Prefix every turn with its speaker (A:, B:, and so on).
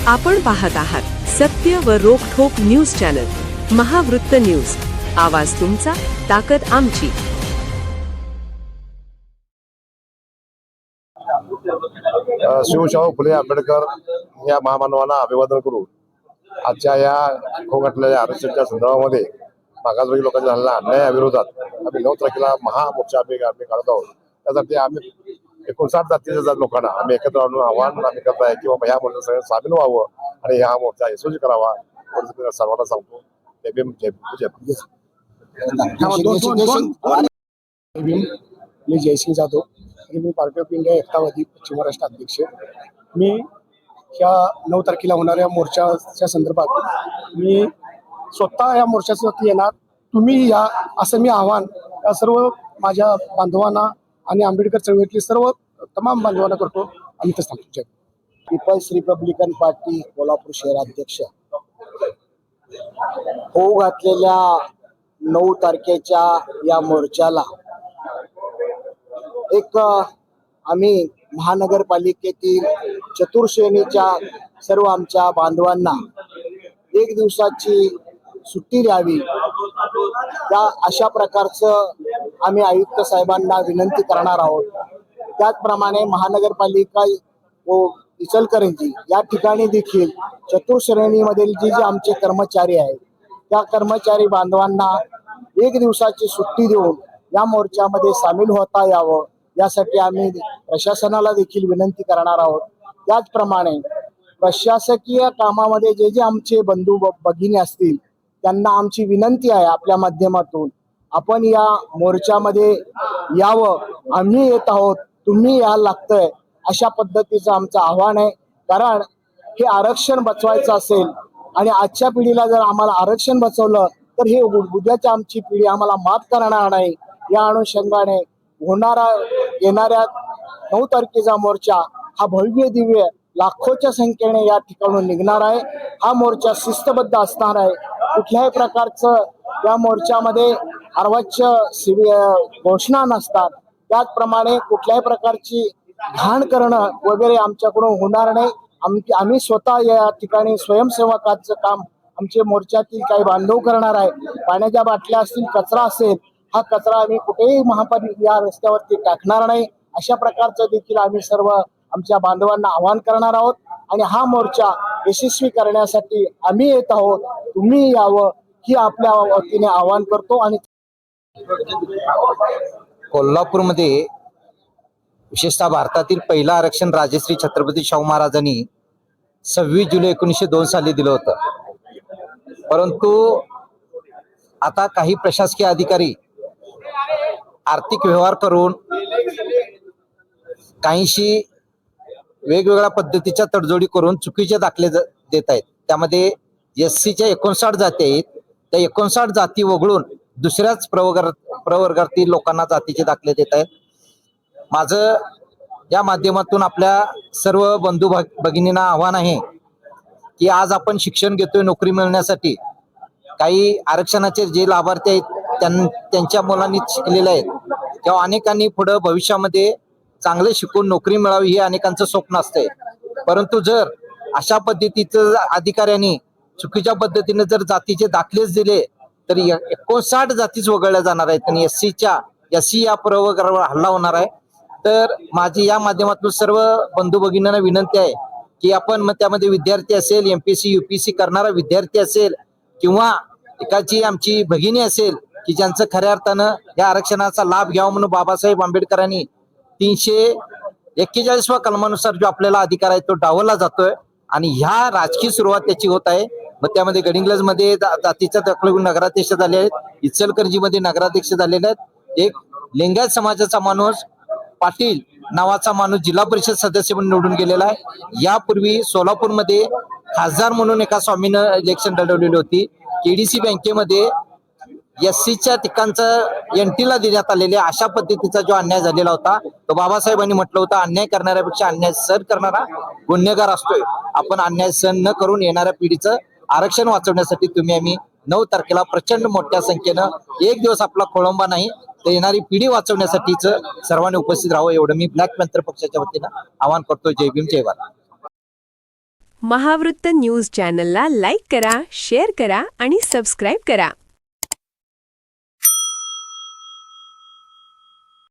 A: आपण पाहत आहात सत्य व रोखठोक न्यूज चॅनल महावृत्त न्यूज. आवाज तुमचा, ताकद आमची.
B: शिवशाहू फुले आंबेडकर या महामानवांना अभिवादन करून आजच्या या खोगाटलेल्या आरक्षणाच्या संदर्भामध्ये मागासवर्गीय लोकांच्या झालेल्या अन्यायाविरोधात आम्ही 9 तारखेला महामोर्चा आम्ही काढत आहोत. त्यासाठी आम्ही 59 जातीच्या लोकांना आम्ही एकत्र आणून आव्हान आम्ही करत आहे की बाबा ह्या मोर्चात सगळं सामील व्हावं आणि हा मोर्चा यशस्वी करावा. सर्वांना सांगतो जय भीम, जय
C: भीम. मी जयसिंग जाधव आणि मी पार्टी ऑफ इंडिया एकतावादी पश्चिम महाराष्ट्र अध्यक्ष. मी ह्या 9 तारखेला होणाऱ्या मोर्चाच्या संदर्भात मी स्वतः या मोर्चासाठी येणार. तुम्ही या असं मी आव्हान या सर्व माझ्या बांधवांना आणि आंबेडकर चळवळीतले सर्व तमाम बांधवांना करतो. आणि इथंच थांबतो.
D: पीपल्स रिपब्लिकन पार्टी कोल्हापूर शहराध्यक्ष. होऊ घातलेल्या 9 तारखेच्या या मोर्चाला एक आम्ही महानगरपालिकेतील चतुर्श्रेणीच्या सर्व आमच्या बांधवांना 1 दिवसाची सुट्टी द्यावी, त्या अशा प्रकारचं आम्ही आयुक्त साहेबांना विनंती करणार आहोत. त्याचप्रमाणे महानगरपालिका व इचलकरंजी या ठिकाणी देखील चतुर्श्रेणीमधील जे आमचे कर्मचारी आहेत त्या कर्मचारी बांधवांना 1 दिवसाची सुट्टी देऊन या मोर्चामध्ये सामील होता यावं, यासाठी आम्ही प्रशासनाला देखील विनंती करणार आहोत. त्याचप्रमाणे प्रशासकीय कामामध्ये जे आमचे बंधू भगिनी असतील त्यांना आमची विनंती आहे आपल्या माध्यमातून आपण या मोर्चामध्ये यावं. आम्ही येत आहोत, तुम्ही यायला लागतंय, अशा पद्धतीचं आमचं आव्हान आहे. कारण हे आरक्षण बचवायचं असेल आणि आजच्या पिढीला जर आम्हाला आरक्षण बचवलं तर हे उद्याच्या आमची पिढी आम्हाला माफ करणार नाही. या अनुषंगाने येणाऱ्या 9 तारखेचा मोर्चा हा भव्य दिव्य लाखोच्या संख्येने या ठिकाणून निघणार आहे. हा मोर्चा शिस्तबद्ध असणार आहे. कुठल्याही प्रकारचं या मोर्चामध्ये अर्वाच्य घोषणा नसतात. त्याचप्रमाणे कुठल्याही प्रकारची घाण करणं वगैरे आमच्याकडून होणार नाही. आम्ही स्वतः या ठिकाणी स्वयंसेवकाचं काम आमचे मोर्चातील काही बांधव करणार आहे. पाण्याच्या बाटल्या असतील, कचरा असेल, हा कचरा आम्ही कुठेही महापालिका या रस्त्यावरती टाकणार नाही. अशा प्रकारचं देखील आम्ही सर्व आमच्या बांधवांना आवाहन करणार आहोत. आणि हा मोर्चा यशस्वी करण्यासाठी आम्ही येत आहोत, तुम्ही यावं ही आपल्या वतीने आवाहन करतो. आणि
E: कोल्हापूरमध्ये विशेषतः भारतातील पहिलं आरक्षण राजश्री छत्रपती शाहू महाराजांनी 26 जुलै 1902 साली दिलं होतं. परंतु आता काही प्रशासकीय अधिकारी आर्थिक व्यवहार करून काहीशी वेगवेगळ्या पद्धतीच्या तडजोडी करून चुकीचे दाखले देत आहेत. त्यामध्ये SCच्या 59 जाती आहेत. त्या 59 जाती वगळून दुसऱ्याच प्रवर्गातील लोकांना जातीचे दाखले देत आहेत. माझं या माध्यमातून आपल्या सर्व बंधू भगिनींना आव्हान आहे की आज आपण शिक्षण घेतोय नोकरी मिळण्यासाठी. काही आरक्षणाचे जे लाभार्थी आहेत त्यांच्या मुलांनी शिकलेले आहेत तेव्हा अनेकांनी पुढे भविष्यामध्ये चांगले शिकून नोकरी मिळावी हे अनेकांचं स्वप्न असतंय. परंतु जर अशा पद्धतीचं अधिकाऱ्यांनी चुकीच्या पद्धतीने जर जातीचे दाखलेच दिले तर 59 जातीच वगळल्या जाणार आहेत आणि SC या प्रवर्गावर हल्ला होणार आहे. तर माझी या माध्यमातून सर्व बंधू भगिनींना विनंती आहे की आपण मग त्यामध्ये विद्यार्थी असेल, MPSC UPSC करणारा विद्यार्थी असेल किंवा एकाची आमची भगिनी असेल की ज्यांचं खऱ्या अर्थानं या आरक्षणाचा लाभ घ्यावा म्हणून बाबासाहेब आंबेडकरांनी 341व्या कलमानुसार जो आपल्याला अधिकार आहे तो डावलला जातोय आणि ह्या राजकीय सुरुवात त्याची होत आहे. मग त्यामध्ये गडिंग्लज मध्ये जातीच्या दाखले नगराध्यक्ष झाले आहेत, इचलकरंजी मध्ये नगराध्यक्ष झालेले आहेत. एक लिंगायत समाजाचा माणूस पाटील नावाचा माणूस जिल्हा परिषद सदस्य म्हणून निवडून गेलेला आहे. यापूर्वी सोलापूरमध्ये खासदार म्हणून एका स्वामीनं इलेक्शन लढवलेली होती. KDC बँकेमध्ये SCच्या ठिकाणचं NTला देण्यात आलेले अशा पद्धतीचा जो अन्याय झालेला होता तो बाबासाहेबांनी म्हटलं होतं अन्याय करणाऱ्यापेक्षा अन्याय सहन करणारा गुन्हेगार असतोय. आपण अन्याय सहन न करून येणाऱ्या पिढीचं आरक्षण वाचवण्यासाठी आम्ही 9 तारखेला प्रचंड मोठ्या संख्येनं 1 दिवस आपला खोळंबा नाही तर येणारी पिढी वाचवण्यासाठीच सर्वांनी उपस्थित राहावं एवढं मी ब्लॅक पॅन्थर पक्षाच्या वतीनं आवाहन करतो. जय भीम, जय भारत.
A: महावृत्त न्यूज चॅनलला लाईक करा, शेअर करा आणि सबस्क्राईब करा.